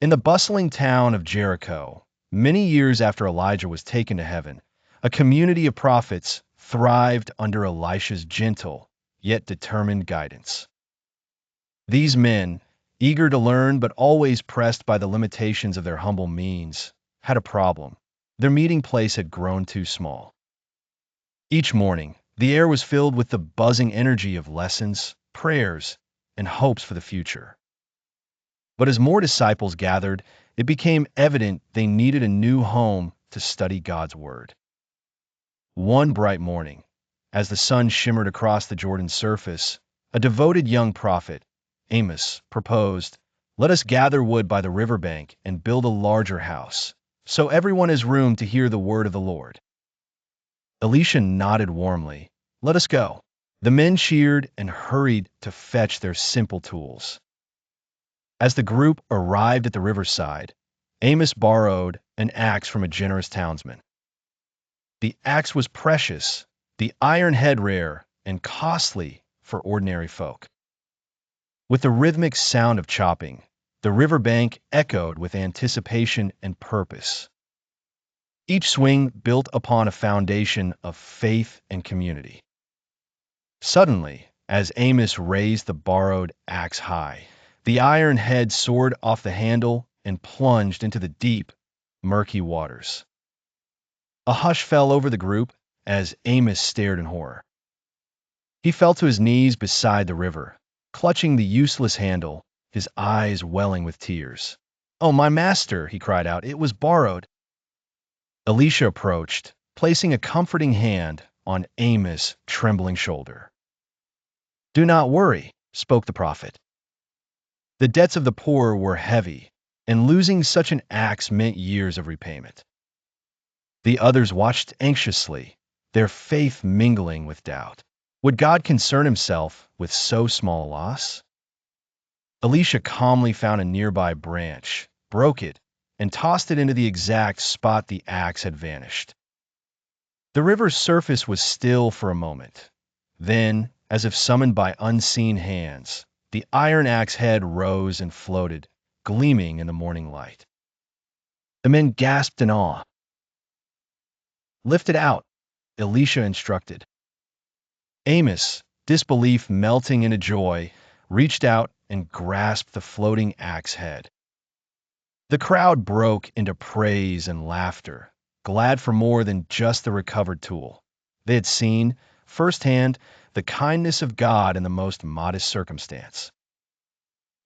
In the bustling town of Jericho, many years after Elijah was taken to heaven, a community of prophets thrived under Elisha's gentle yet determined guidance. These men, eager to learn but always pressed by the limitations of their humble means, had a problem. Their meeting place had grown too small. Each morning, the air was filled with the buzzing energy of lessons, prayers, and hopes for the future. But as more disciples gathered, it became evident they needed a new home to study God's Word. One bright morning, as the sun shimmered across the Jordan's surface, a devoted young prophet, Amos, proposed, "Let us gather wood by the riverbank and build a larger house, so everyone has room to hear the word of the Lord." Elisha nodded warmly. "Let us go." The men cheered and hurried to fetch their simple tools. As the group arrived at the riverside, Amos borrowed an axe from a generous townsman. The axe was precious, the iron head rare, and costly for ordinary folk. With the rhythmic sound of chopping, the riverbank echoed with anticipation and purpose. Each swing built upon a foundation of faith and community. Suddenly, as Amos raised the borrowed axe high, the iron head soared off the handle and plunged into the deep, murky waters. A hush fell over the group as Amos stared in horror. He fell to his knees beside the river, clutching the useless handle, his eyes welling with tears. "Oh, my master," he cried out, "it was borrowed." Elisha approached, placing a comforting hand on Amos' trembling shoulder. "Do not worry," spoke the prophet. The debts of the poor were heavy, and losing such an axe meant years of repayment. The others watched anxiously, their faith mingling with doubt. Would God concern himself with so small a loss? Elisha calmly found a nearby branch, broke it, and tossed it into the exact spot the axe had vanished. The river's surface was still for a moment. Then, as if summoned by unseen hands, the iron axe head rose and floated, gleaming in the morning light. The men gasped in awe. "Lift it out," Elisha instructed. Amos, disbelief melting into joy, reached out and grasped the floating axe head. The crowd broke into praise and laughter, glad for more than just the recovered tool. They had seen, firsthand, the kindness of God in the most modest circumstance.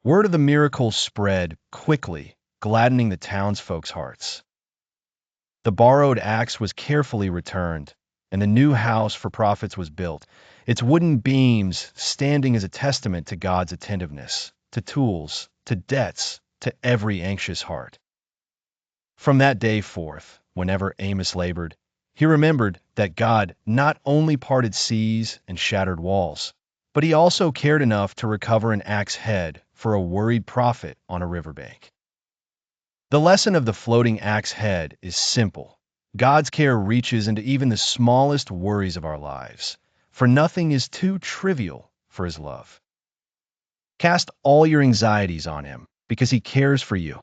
Word of the miracle spread quickly, gladdening the townsfolk's hearts. The borrowed axe was carefully returned, and the new house for prophets was built, its wooden beams standing as a testament to God's attentiveness, to tools, to debts, to every anxious heart. From that day forth, whenever Amos labored, he remembered that God not only parted seas and shattered walls, but he also cared enough to recover an axe head for a worried prophet on a riverbank. The lesson of the floating axe head is simple. God's care reaches into even the smallest worries of our lives, for nothing is too trivial for his love. Cast all your anxieties on him, because he cares for you.